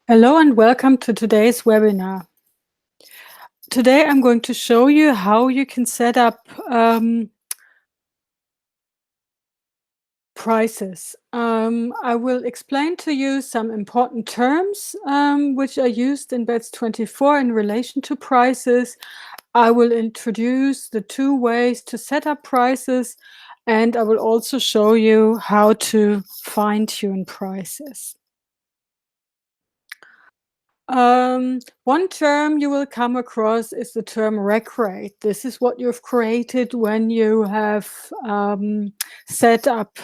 Hello and welcome to today's webinar. Today I'm going to show you how you can set up prices. I will explain to you some important terms which are used in Beds24 in relation to prices. I will introduce the two ways to set up prices, and I will also show you how to fine-tune prices. One term you will come across is the term rack rate. This is what you've created when you have set up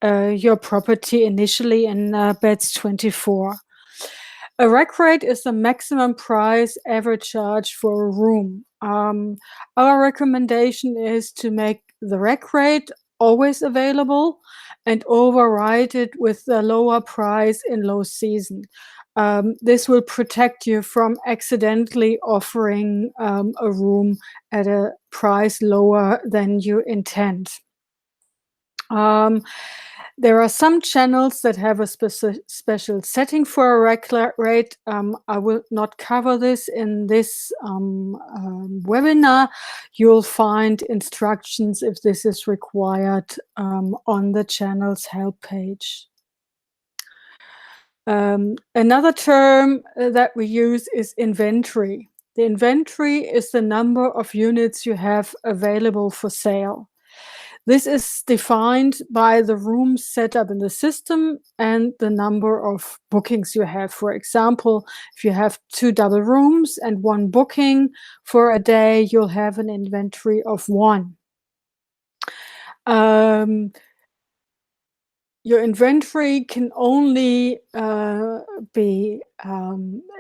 your property initially in Beds24. A rack rate is the maximum price ever charged for a room. Our recommendation is to make the rack rate always available and override it with a lower price in low season. This will protect you from accidentally offering a room at a price lower than you intend. There are some channels that have a special setting for a rack rate. I will not cover this in this webinar. You'll find instructions if this is required on the channel's help page. Another term that we use is inventory. The inventory is the number of units you have available for sale. This is defined by the rooms set up in the system and the number of bookings you have. For example, if you have 2 double rooms and 1 booking for a day, you'll have an inventory of 1. Your inventory can only be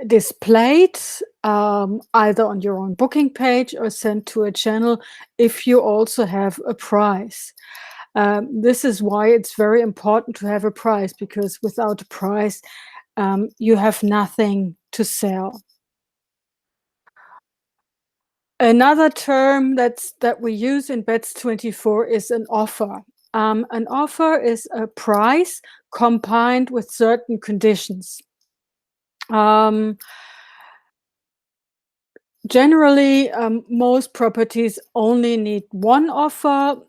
displayed either on your own booking page or sent to a channel if you also have a price. This is why it's very important to have a price, because without a price, you have nothing to sell. Another term that we use in Beds24 is an offer. An offer is a price combined with certain conditions. Generally, most properties only need one offer.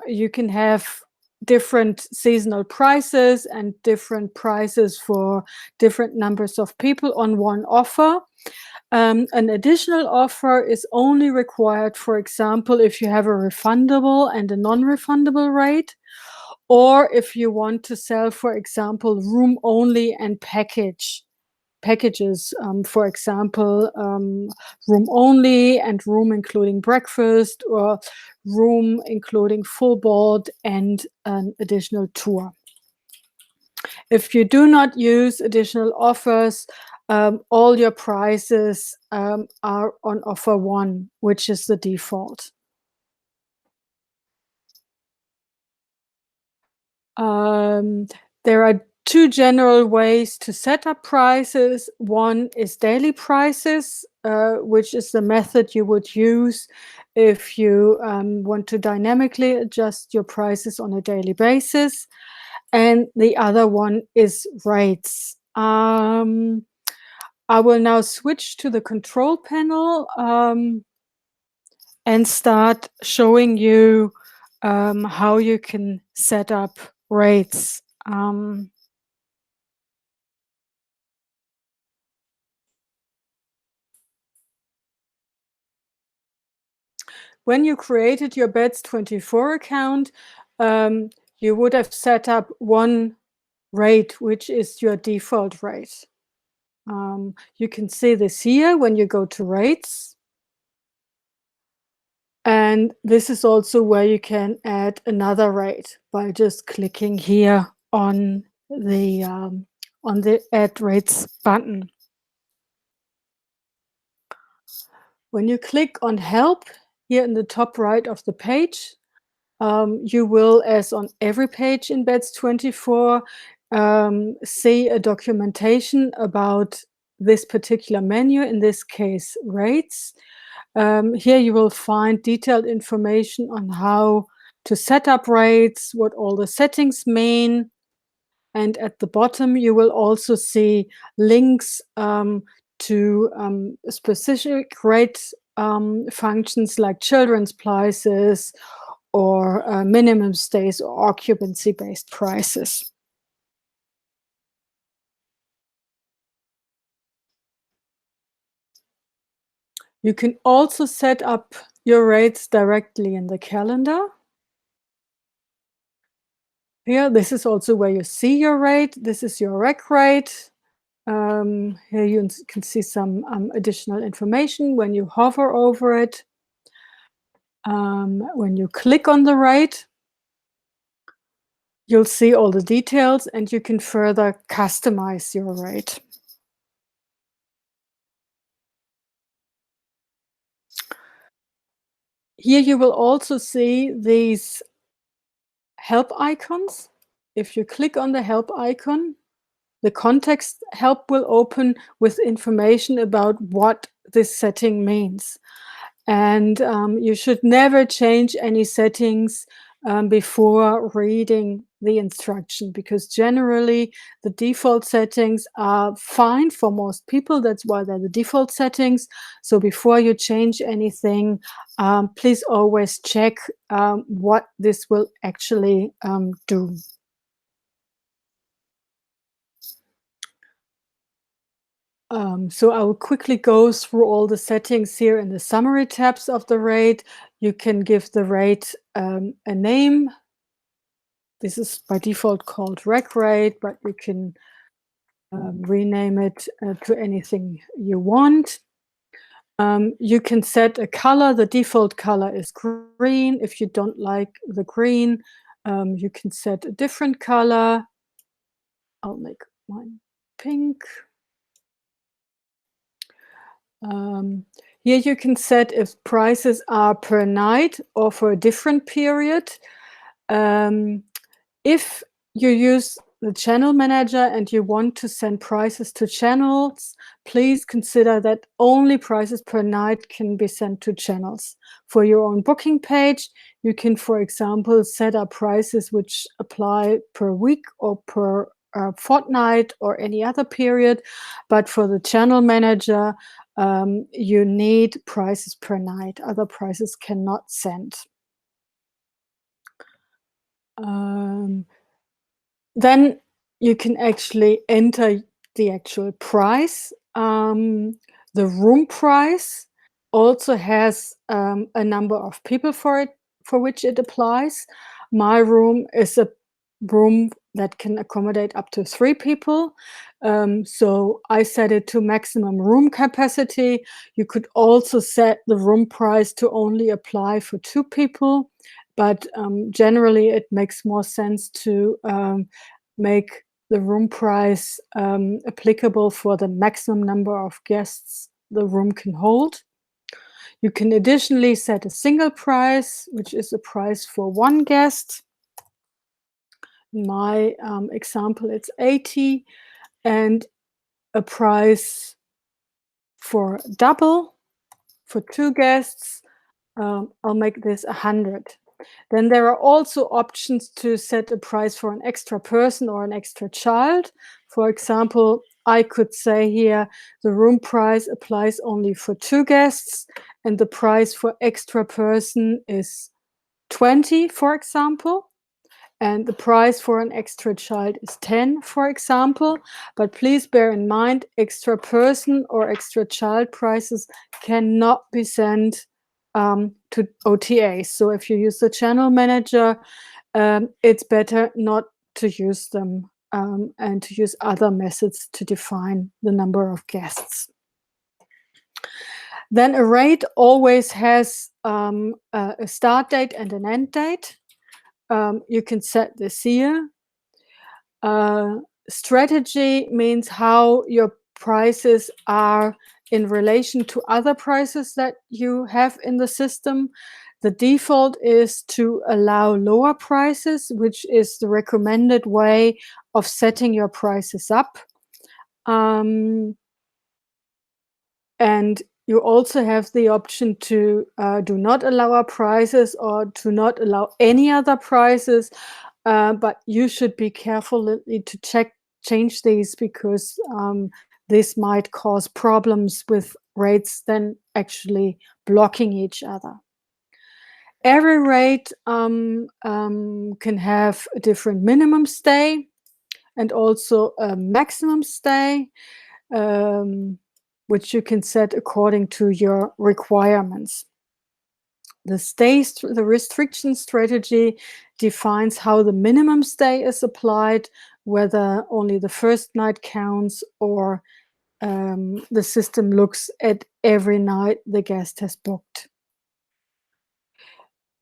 You can have different seasonal prices and different prices for different numbers of people on one offer. An additional offer is only required, for example, if you have a refundable and a non-refundable rate, or if you want to sell, for example, room only and packages, for example, room only and room including breakfast, or room including full board and an additional tour. If you do not use additional offers, all your prices are on offer 1, which is the default. There are 2 general ways to set up prices. One is daily prices, which is the method you would use if you want to dynamically adjust your prices on a daily basis. And the other one is rates. I will now switch to the control panel and start showing you how you can set up rates. When you created your Beds24 account, you would have set up one rate, which is your default rate. You can see this here when you go to rates. And this is also where you can add another rate by just clicking here on the Add Rates button. When you click on Help here in the top right of the page, you will, as on every page in Beds24, see a documentation about this particular menu, in this case, rates. Here you will find detailed information on how to set up rates, what all the settings mean, and at the bottom you will also see links to specific rate functions like children's prices or minimum stays or occupancy-based prices. You can also set up your rates directly in the calendar. Here, this is also where you see your rate. This is your rec rate. Here you can see some additional information when you hover over it. When you click on the rate, you'll see all the details and you can further customize your rate. Here you will also see these help icons. If you click on the help icon, the context help will open with information about what this setting means. And you should never change any settings before reading the instruction, because generally the default settings are fine for most people. That's why they're the default settings. So before you change anything, please always check what this will actually do. So I will quickly go through all the settings here in the summary tabs of the rate. You can give the rate a name. This is by default called rec rate, but you can rename it to anything you want. You can set a color. The default color is green. If you don't like the green, you can set a different color. I'll make mine pink. Here you can set if prices are per night or for a different period. If you use the channel manager and you want to send prices to channels, please consider that only prices per night can be sent to channels. For your own booking page, you can, for example, set up prices which apply per week or per fortnight or any other period. But for the channel manager, you need prices per night. Other prices cannot send. Then you can actually enter the actual price. The room price also has a number of people for which it applies. My room is a room that can accommodate up to 3 people. So I set it to maximum room capacity. You could also set the room price to only apply for 2 people. But generally, it makes more sense to make the room price applicable for the maximum number of guests the room can hold. You can additionally set a single price, which is a price for 1 guest. In my example, it's 80, and a price for double for 2 guests. I'll make this 100. Then there are also options to set a price for an extra person or an extra child. For example, I could say here the room price applies only for 2 guests and the price for extra person is 20, for example. And the price for an extra child is 10, for example. But please bear in mind, extra person or extra child prices cannot be sent to OTAs. So if you use the channel manager, it's better not to use them and to use other methods to define the number of guests. Then a rate always has a start date and an end date. You can set this here. Strategy means how your prices are in relation to other prices that you have in the system. The default is to allow lower prices, which is the recommended way of setting your prices up. And you also have the option to do not allow prices or to not allow any other prices. but you should be careful to change these because this might cause problems with rates then actually blocking each other. Every rate can have a different minimum stay and also a maximum stay, which you can set according to your requirements. The restriction strategy defines how the minimum stay is applied, whether only the first night counts or the system looks at every night the guest has booked.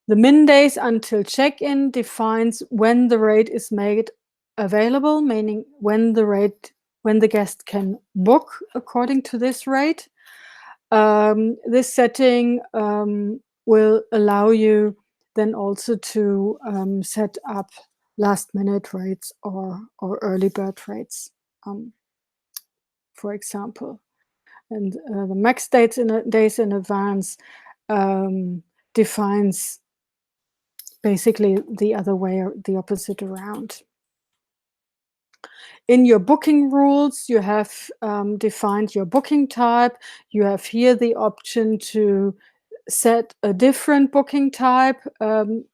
The min days until check-in defines when the rate is made available, meaning when the guest can book according to this rate. This setting will allow you then also to set up last-minute rates or early bird rates, for example. And the max days in advance defines basically the other way, or the opposite around. In your booking rules, you have defined your booking type. You have here the option to set a different booking type.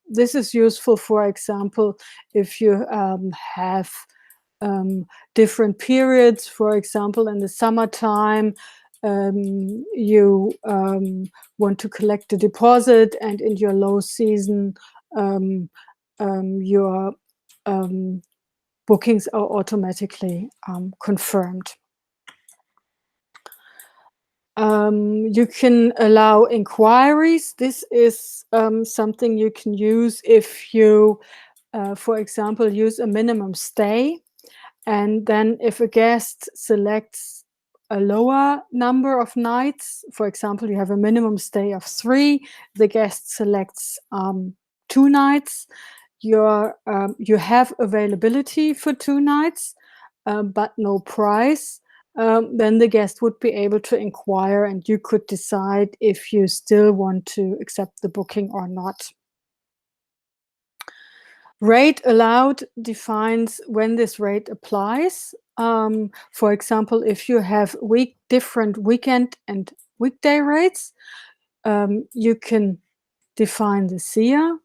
This is useful, for example, if you have different periods. For example, in the summertime, you want to collect a deposit, and in your low season, your bookings are automatically confirmed. You can allow inquiries. This is something you can use if you, for example, use a minimum stay. And then if a guest selects a lower number of nights, for example, you have a minimum stay of 3, the guest selects 2 nights, you have availability for 2 nights, but no price, then the guest would be able to inquire and you could decide if you still want to accept the booking or not. Rate allowed defines when this rate applies. For example, if you have different weekend and weekday rates, you can define this here.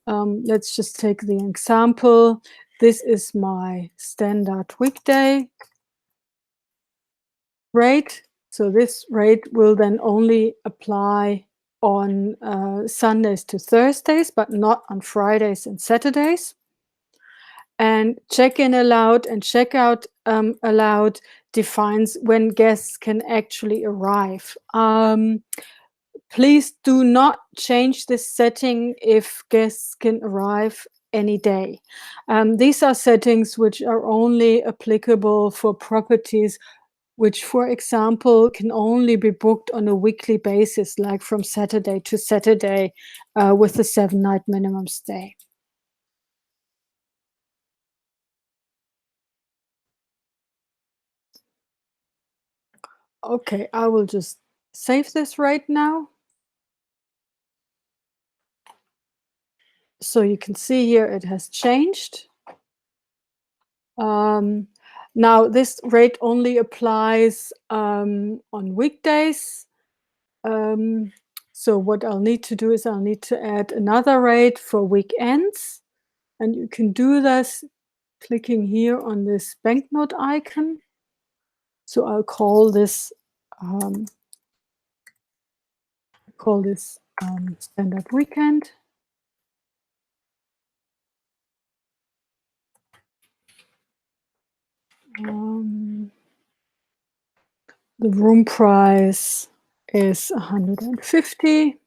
Let's just take the example. This is my standard weekday rate. So this rate will then only apply on Sundays to Thursdays, but not on Fridays and Saturdays. And check-in allowed and check-out allowed defines when guests can actually arrive. Please do not change this setting if guests can arrive any day. These are settings which are only applicable for properties which, for example, can only be booked on a weekly basis, like from Saturday to Saturday with a 7-night minimum stay. Okay, I will just save this right now. So you can see here it has changed. Now this rate only applies on weekdays. So what I'll need to do is I'll need to add another rate for weekends. And you can do this clicking here on this banknote icon. So I'll call this standard weekend. The room price is 150.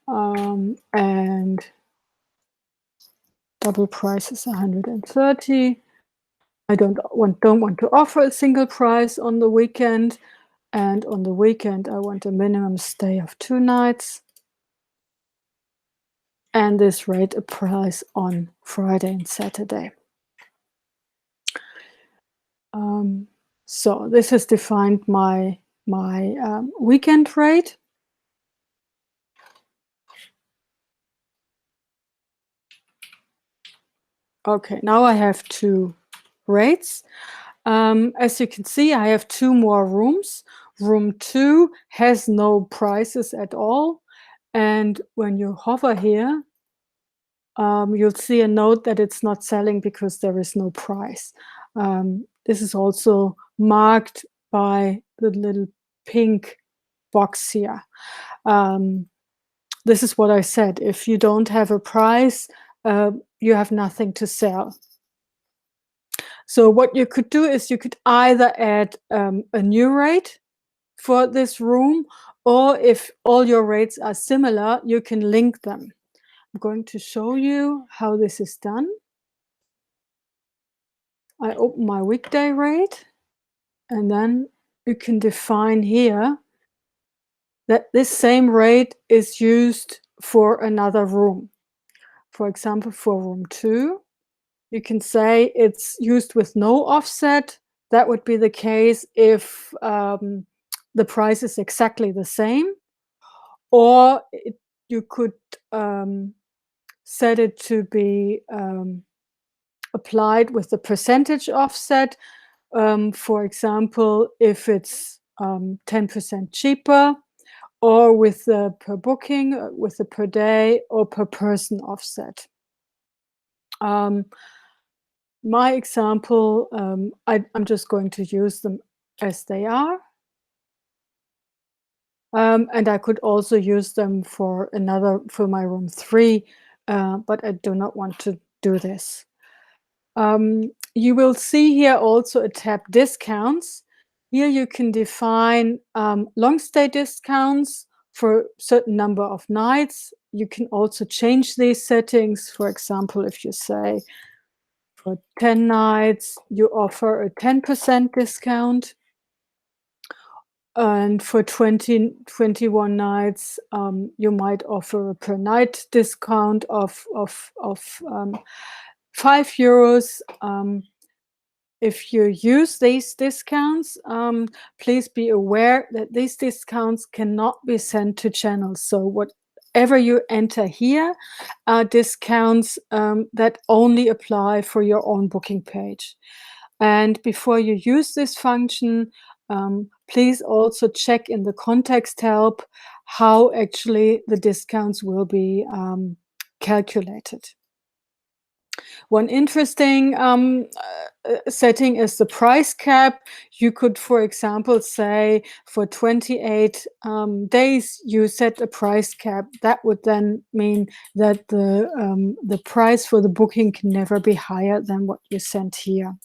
And double price is 130. I don't want to offer a single price on the weekend. And on the weekend, I want a minimum stay of 2 nights. And this rate applies on Friday and Saturday. So this has defined my weekend rate. Okay, now I have 2 rates. As you can see, I have 2 more rooms. Room 2 has no prices at all, and when you hover here, you'll see a note that it's not selling because there is no price. This is also marked by the little pink box here. Um, this is what I said. If you don't have a price, you have nothing to sell. So what you could do is you could either add a new rate for this room, or if all your rates are similar, you can link them. I'm going to show you how this is done. I open my weekday rate, and then you can define here that this same rate is used for another room. For example, for room 2, you can say it's used with no offset. That would be the case if the price is exactly the same, or you could set it to be applied with the percentage offset. For example, if it's 10% cheaper, or with the per booking, with the per day or per person offset. My example, I'm just going to use them as they are. And I could also use them for my room 3, but I do not want to do this. You will see here also a tab discounts. Here you can define long stay discounts for a certain number of nights. You can also change these settings. For example, if you say for 10 nights, you offer a 10% discount. And for 21 nights, you might offer a per night discount of €5. If you use these discounts, please be aware that these discounts cannot be sent to channels. So whatever you enter here are discounts that only apply for your own booking page. And before you use this function, please also check in the context help how actually the discounts will be calculated. One interesting setting is the price cap. You could, for example, say for 28 days, you set a price cap. That would then mean that the price for the booking can never be higher than what you sent here.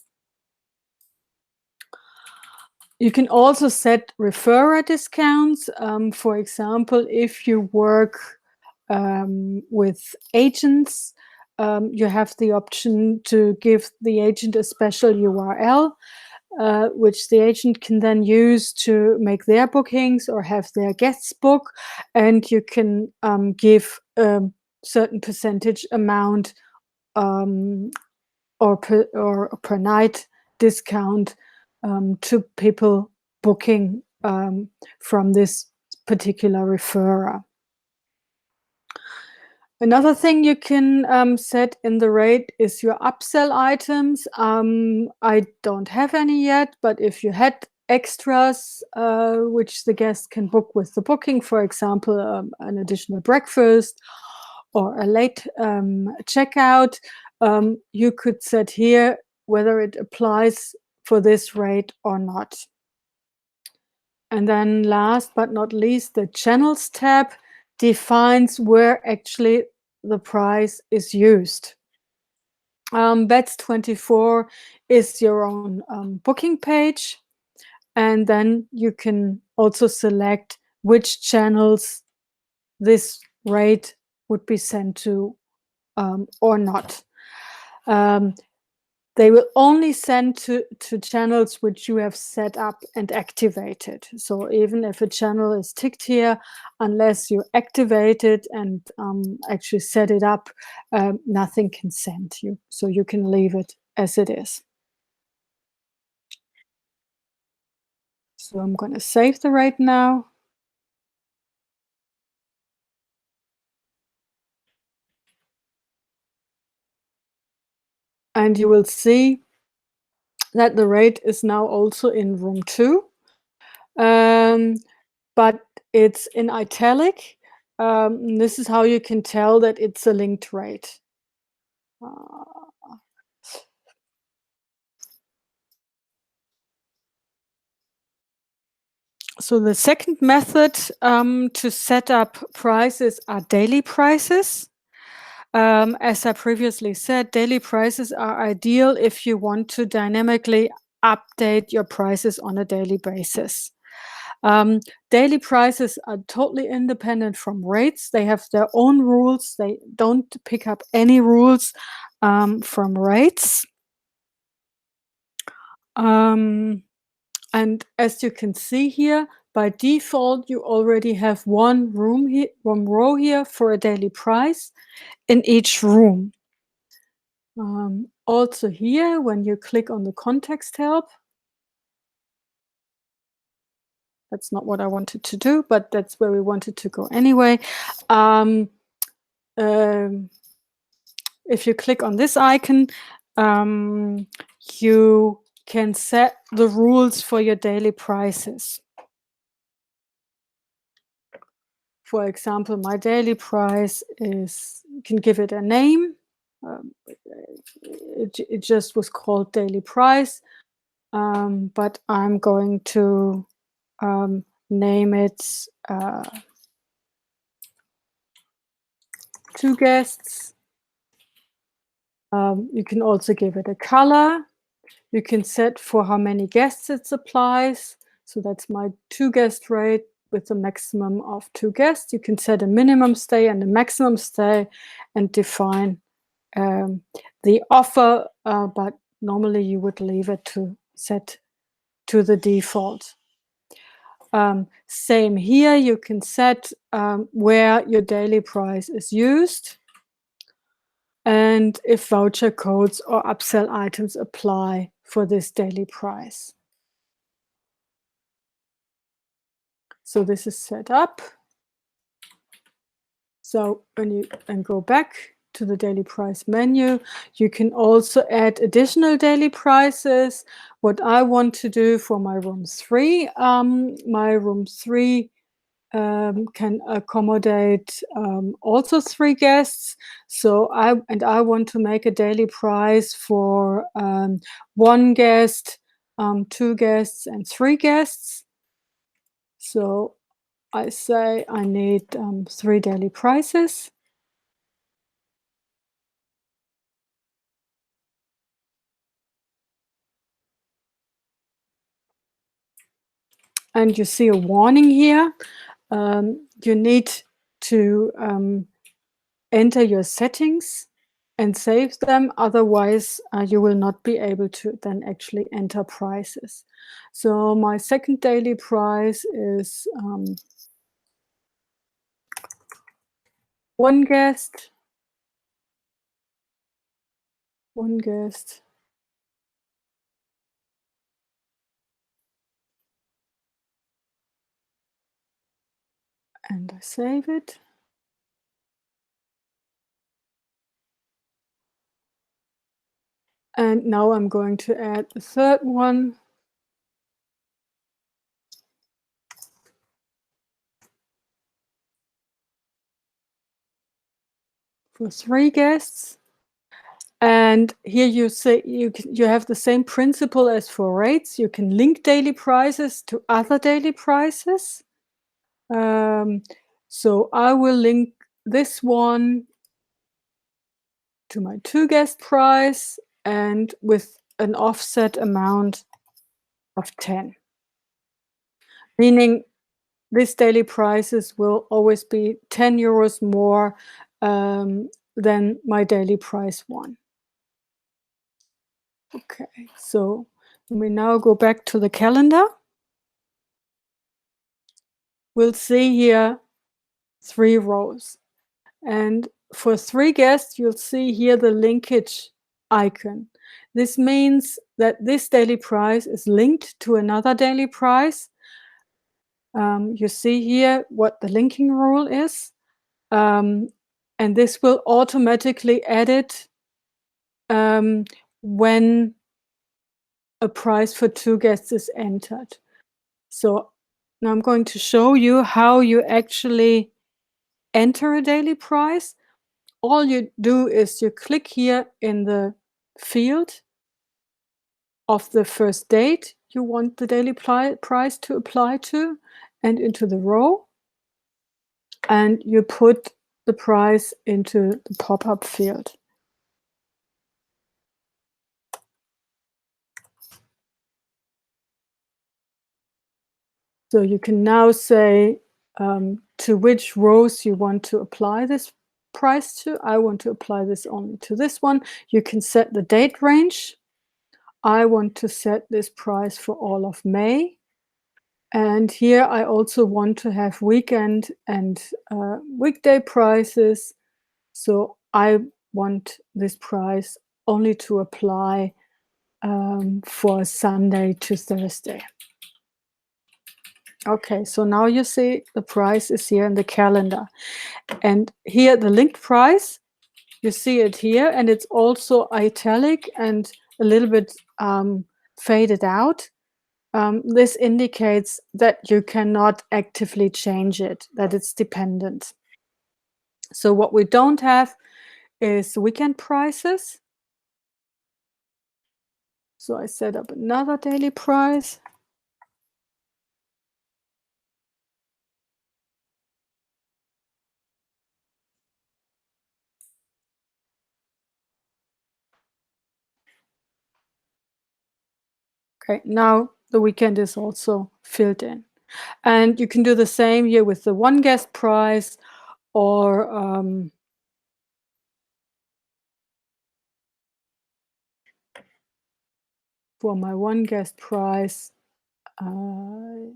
You can also set referrer discounts. For example, if you work with agents, you have the option to give the agent a special URL, which the agent can then use to make their bookings or have their guests book, and you can give a certain percentage amount or per night discount to people booking from this particular referrer. Another thing you can set in the rate is your upsell items. I don't have any yet, but if you had extras which the guest can book with the booking, for example, an additional breakfast or a late checkout, you could set here whether it applies for this rate or not. And then last but not least, the channels tab defines where actually the price is used. Beds24 is your own booking page, and then you can also select which channels this rate would be sent to or not. They will only send to channels which you have set up and activated. So even if a channel is ticked here, unless you activate it and actually set it up, nothing can send you. So you can leave it as it is. So I'm going to save the rate now. and you will see that the rate is now also in room 2, but it's in italic. This is how you can tell that it's a linked rate. So the second method to set up prices are daily prices. As I previously said, daily prices are ideal if you want to dynamically update your prices on a daily basis. Daily prices are totally independent from rates. They have their own rules. They don't pick up any rules from rates. And as you can see here, by default, you already have one row here for a daily price in each room. Also here, when you click on the context help, that's not what I wanted to do, but that's where we wanted to go anyway. If you click on this icon, you can set the rules for your daily prices. For example, my daily price is, you can give it a name. It just was called daily price, but I'm going to name it 2 guests. You can also give it a color. You can set for how many guests it applies. So that's my 2 guest rate with a maximum of 2 guests. You can set a minimum stay and a maximum stay and define the offer, but normally you would leave it to set to the default. Same here, you can set where your daily price is used and if voucher codes or upsell items apply for this daily price. So this is set up. So when you then go back to the daily price menu, you can also add additional daily prices. What I want to do for my room 3, my room 3 can accommodate also 3 guests. So I want to make a daily price for 1 guest, 2 guests, and 3 guests. So I say I need 3 daily prices. And you see a warning here. You need to enter your settings and save them. Otherwise, you will not be able to then actually enter prices. So my second daily price is 1 guest, 1 guest, and I save it. And now I'm going to add the third one. For 3 guests. And here you say you have the same principle as for rates. You can link daily prices to other daily prices. So I will link this one to my 2 guest price and with an offset amount of 10. Meaning this daily prices will always be 10 euros more than my daily price 1. Okay, so we now go back to the calendar. We'll see here 3 rows. And for 3 guests, you'll see here the linkage icon. This means that this daily price is linked to another daily price. You see here what the linking rule is. And this will automatically add it when a price for 2 guests is entered. So now I'm going to show you how you actually enter a daily price. All you do is you click here in the field of the first date you want the daily price to apply to, and into the row, and you put the price into the pop-up field. So you can now say to which rows you want to apply this price to. I want to apply this only to this one. You can set the date range. I want to set this price for all of May. And here I also want to have weekend and weekday prices. So I want this price only to apply for Sunday to Thursday. Okay, so now you see the price is here in the calendar. And here the linked price, you see it here, and it's also italic and a little bit faded out. This indicates that you cannot actively change it, that it's dependent. So what we don't have is weekend prices. So I set up another daily price. Okay, now the weekend is also filled in. And you can do the same here with the one guest price, or for my one guest price, I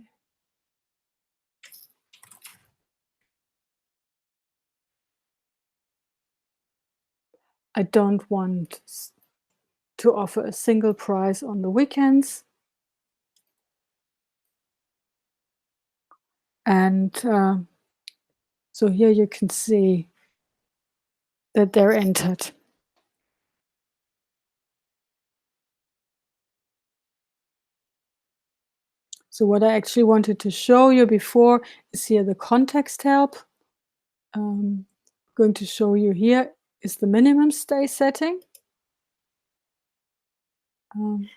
don't want to offer a single price on the weekends. And so here you can see that they're entered. So what I actually wanted to show you before is here the context help. Going to show you here is the minimum stay setting,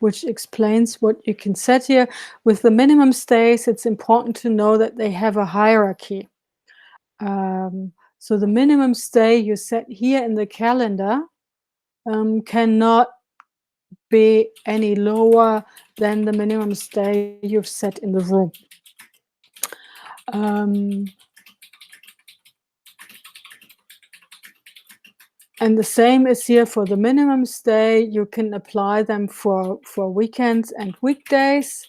which explains what you can set here. With the minimum stays, it's important to know that they have a hierarchy. So the minimum stay you set here in the calendar cannot be any lower than the minimum stay you've set in the room. And the same is here for the minimum stay. You can apply them for weekends and weekdays.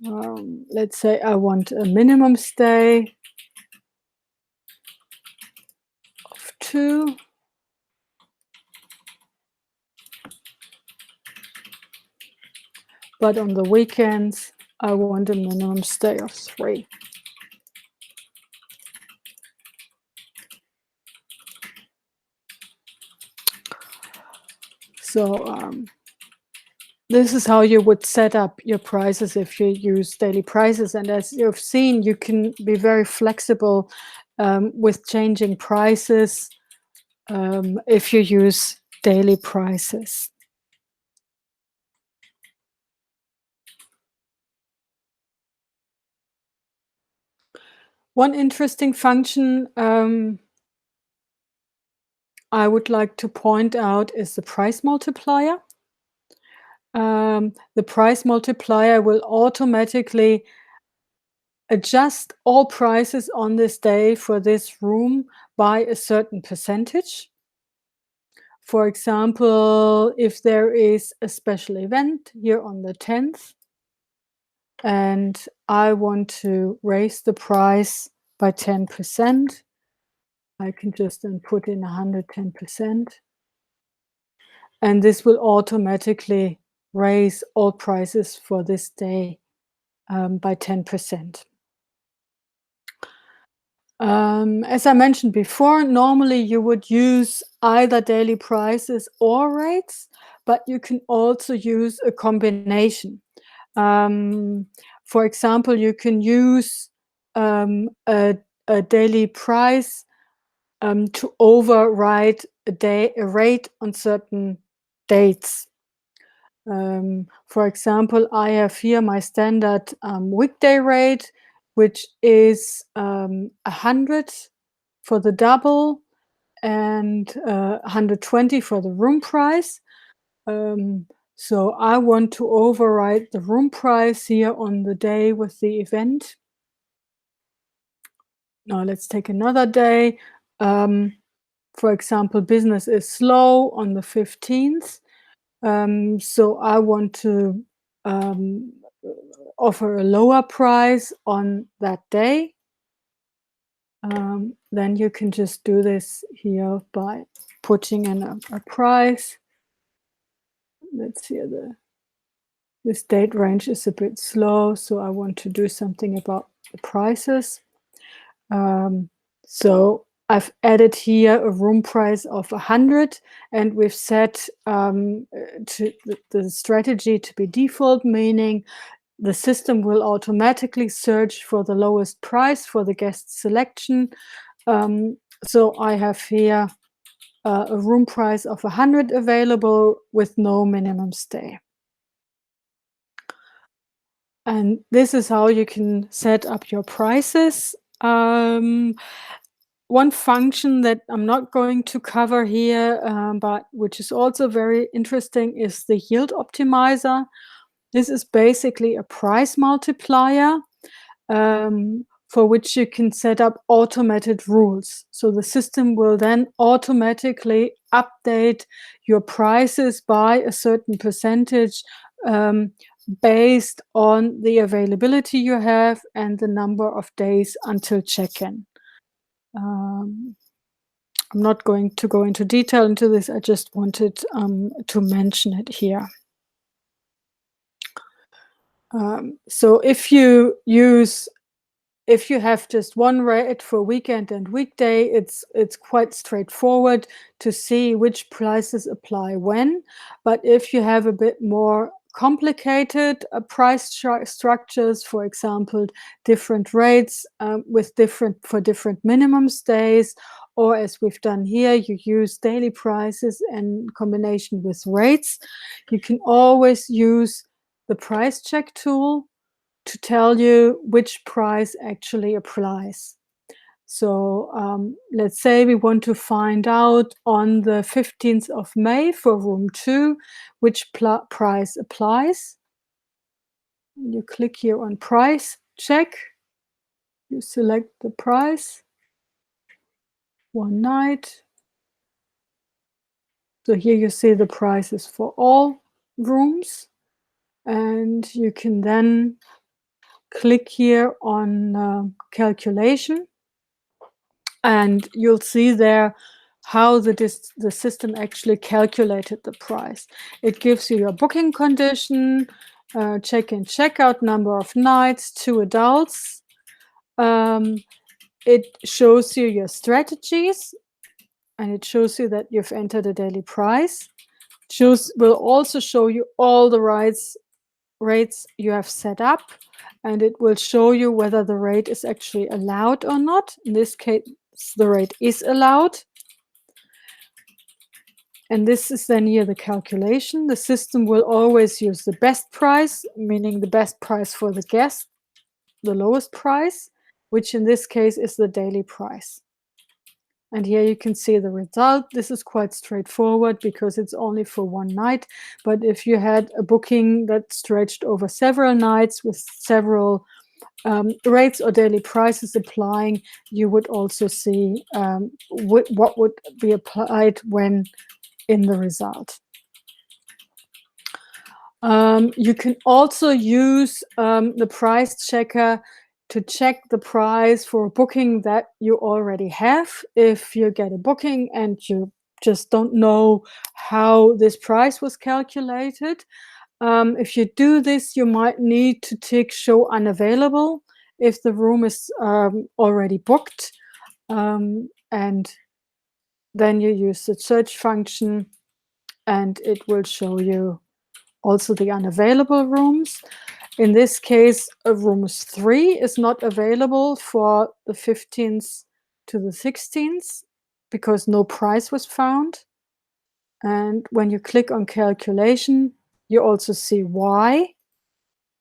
Let's say I want a minimum stay of 2. But on the weekends, I want a minimum stay of 3. So this is how you would set up your prices if you use daily prices. And as you've seen, you can be very flexible with changing prices if you use daily prices. One interesting function I would like to point out is the price multiplier. The price multiplier will automatically adjust all prices on this day for this room by a certain percentage. For example, if there is a special event here on the 10th, and I want to raise the price by 10%, I can just then put in 110%. And this will automatically raise all prices for this day by 10%. As I mentioned before, normally you would use either daily prices or rates, but you can also use a combination. Um, for example, you can use um, a, a daily price to override a rate on certain dates. For example, I have here my standard weekday rate, which is 100 for the double and 120 for the room price. Um, so I want to override the room price here on the day with the event. Now let's take another day. For example, business is slow on the 15th. So I want to um, offer a lower price on that day. Then you can just do this here by putting in a price. Let's see, this date range is a bit slow, so I want to do something about the prices. So I've added here a room price of 100, and we've set the strategy to be default, meaning the system will automatically search for the lowest price for the guest selection. So I have here a room price of 100 available with no minimum stay. And this is how you can set up your prices. One function that I'm not going to cover here, but which is also very interesting, is the yield optimizer. This is basically a price multiplier for which you can set up automated rules. So the system will then automatically update your prices by a certain percentage based on the availability you have and the number of days until check-in. I'm not going to go into detail into this. I just wanted to mention it here. So if you have just one rate for weekend and weekday, it's quite straightforward to see which prices apply when. But if you have a bit more complicated price structures, for example, different rates for different minimum stays, or as we've done here, you use daily prices in combination with rates, you can always use the price check tool to tell you which price actually applies. So let's say we want to find out on the 15th of May for room 2 which price applies. You click here on price check. You select the price, one night. So here you see the prices for all rooms, and you can then click here on calculation, and you'll see there how the system actually calculated the price. It gives you your booking condition, check-in, check-out, number of nights, 2 adults. It shows you your strategies, and it shows you that you've entered a daily price. Will also show you all the rates you have set up, and it will show you whether the rate is actually allowed or not. In this case, the rate is allowed. And this is then here the calculation. The system will always use the best price, meaning the best price for the guest, the lowest price, which in this case is the daily price. And here you can see the result. This is quite straightforward because it's only for one night. But if you had a booking that stretched over several nights with several rates or daily prices applying, you would also see what would be applied when in the result. You can also use the price checker to check the price for a booking that you already have. If you get a booking and you just don't know how this price was calculated, if you do this, you might need to tick show unavailable if the room is already booked. and then you use the search function, and it will show you also the unavailable rooms. In this case, rooms 3 is not available for the 15th to the 16th because no price was found. And when you click on calculation, you also see why,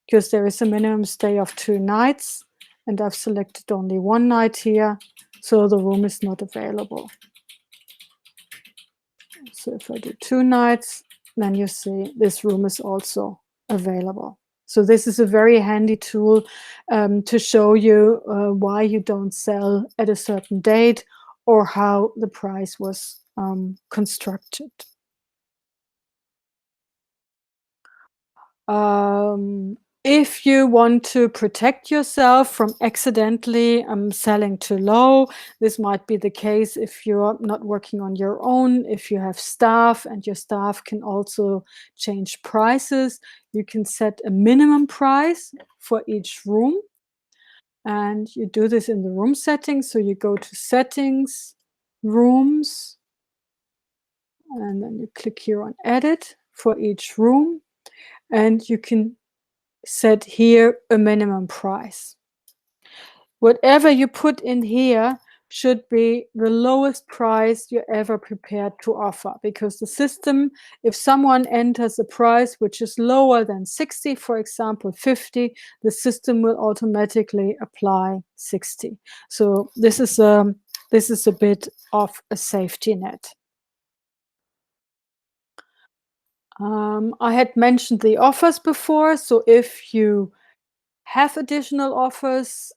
because there is a minimum stay of 2 nights, and I've selected only 1 night here, so the room is not available. So if I do 2 nights, then you see this room is also available. So this is a very handy tool to show you why you don't sell at a certain date or how the price was constructed. If you want to protect yourself from accidentally selling too low, this might be the case if you're not working on your own, if you have staff and your staff can also change prices. You can set a minimum price for each room, and you do this in the room settings. So you go to settings, rooms, and then you click here on edit for each room, and you can set here a minimum price. Whatever you put in here should be the lowest price you're ever prepared to offer, because the system, if someone enters a price which is lower than 60, for example 50, the system will automatically apply 60. So this is a bit of a safety net. I had mentioned the offers before, so if you have additional offers,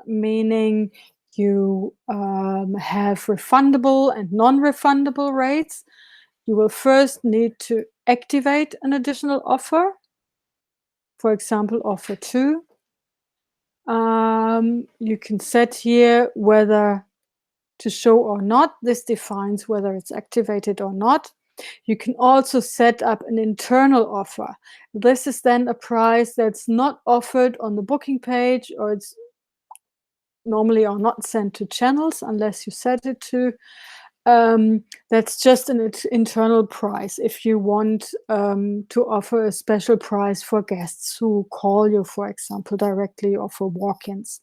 meaning you have refundable and non-refundable rates, you will first need to activate an additional offer. For example, offer 2. You can set here whether to show or not. This defines whether it's activated or not. You can also set up an internal offer. This is then a price that's not offered on the booking page, or it's normally are not sent to channels unless you set it to. That's just an internal price if you want to offer a special price for guests who call you, for example, directly, or for walk-ins.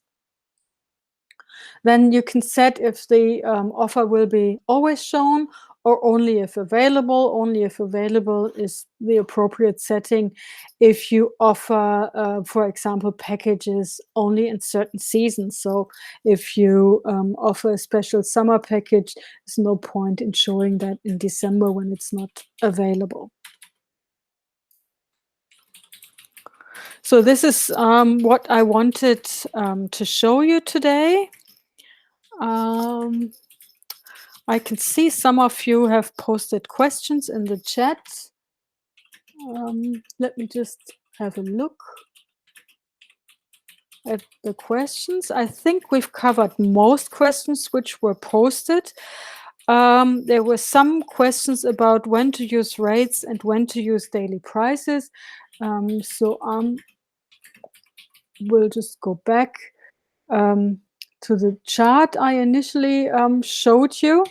Then you can set if the offer will be always shown or only if available. Only if available is the appropriate setting if you offer, for example, packages only in certain seasons. So if you offer a special summer package, there's no point in showing that in December when it's not available. So this is what I wanted to show you today. I can see some of you have posted questions in the chat. Let me just have a look at the questions. I think we've covered most questions which were posted. There were some questions about when to use rates and when to use daily prices. So we'll just go back to the chart I initially showed you.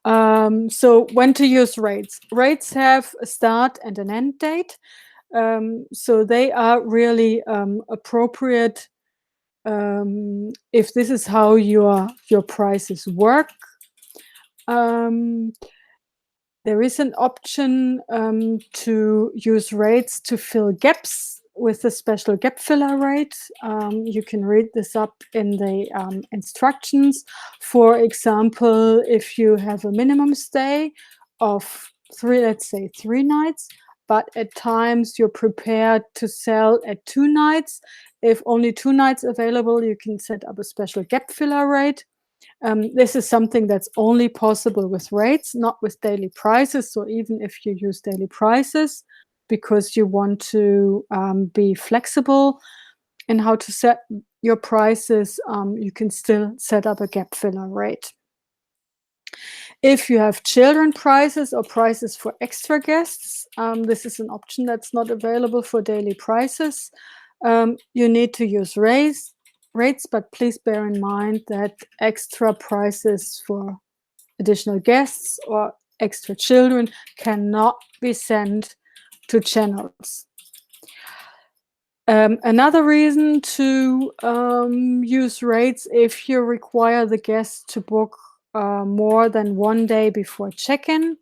So when to use rates. Rates have a start and an end date. So they are really appropriate if this is how your prices work. There is an option to use rates to fill gaps with a special gap filler rate. You can read this up in the instructions. For example, if you have a minimum stay of 3, let's say 3 nights, but at times you're prepared to sell at 2 nights. If only 2 nights available, you can set up a special gap filler rate. This is something that's only possible with rates, not with daily prices. So even if you use daily prices because you want to be flexible in how to set your prices, you can still set up a gap filler rate. If you have children prices or prices for extra guests, this is an option that's not available for daily prices. You need to use rates rates, but please bear in mind that extra prices for additional guests or extra children cannot be sent to channels. Another reason to use rates, if you require the guests to book more than 1 day before check-in,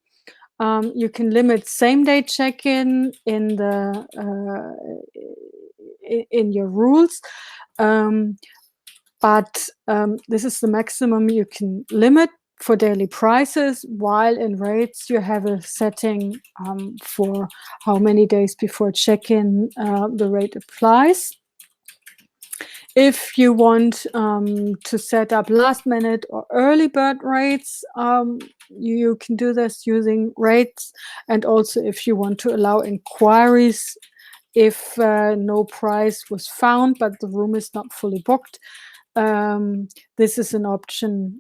you can limit same-day check-in in your rules, but this is the maximum you can limit for daily prices, while in rates you have a setting for how many days before check-in the rate applies. If you want to set up last minute or early bird rates, you can do this using rates. And also if you want to allow inquiries, if no price was found but the room is not fully booked, this is an option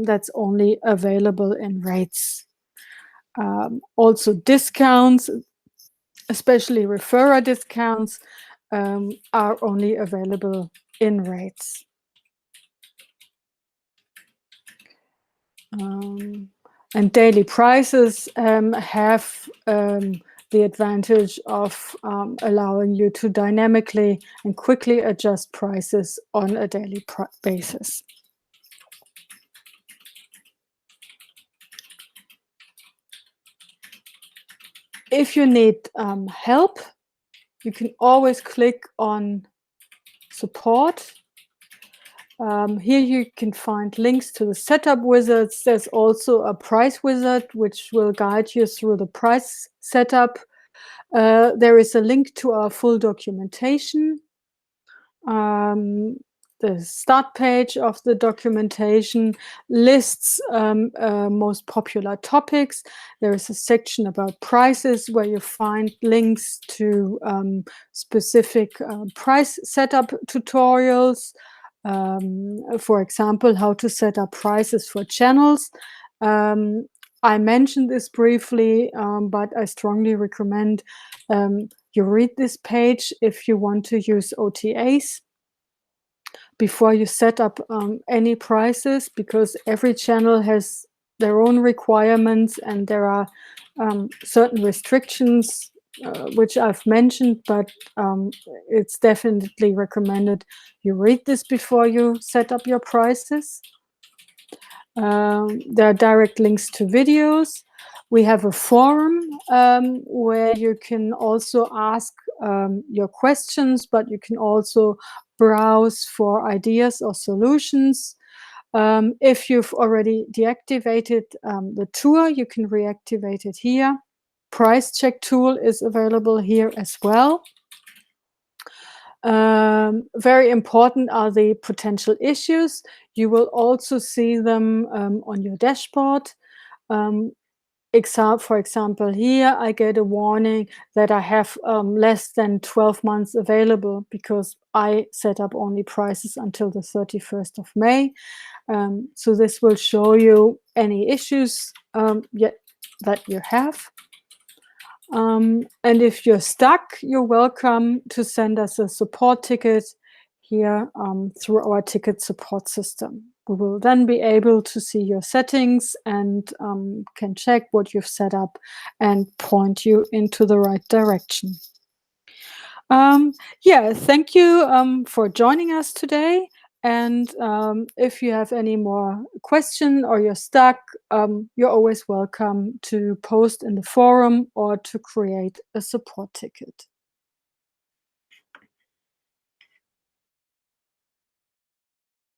that's only available in rates. Also discounts, especially referrer discounts, are only available in rates. And daily prices have the advantage of allowing you to dynamically and quickly adjust prices on a daily basis. If you need help, you can always click on support. Here you can find links to the setup wizards. There's also a price wizard which will guide you through the price setup. There is a link to our full documentation. The start page of the documentation lists most popular topics. There is a section about prices where you find links to specific price setup tutorials. For example, how to set up prices for channels. I mentioned this briefly, but I strongly recommend you read this page if you want to use OTAs before you set up any prices, because every channel has their own requirements and there are certain restrictions which I've mentioned, but it's definitely recommended you read this before you set up your prices. There are direct links to videos. We have a forum where you can also ask your questions, but you can also browse for ideas or solutions. If you've already deactivated the tour, you can reactivate it here. Price check tool is available here as well. Very important are the potential issues. You will also see them on your dashboard. For example, here I get a warning that I have less than 12 months available because I set up only prices until the 31st of May. So this will show you any issues that you have. And if you're stuck, you're welcome to send us a support ticket here through our ticket support system. We will then be able to see your settings and can check what you've set up and point you into the right direction. Yeah, thank you for joining us today. And if you have any more question or you're stuck, you're always welcome to post in the forum or to create a support ticket.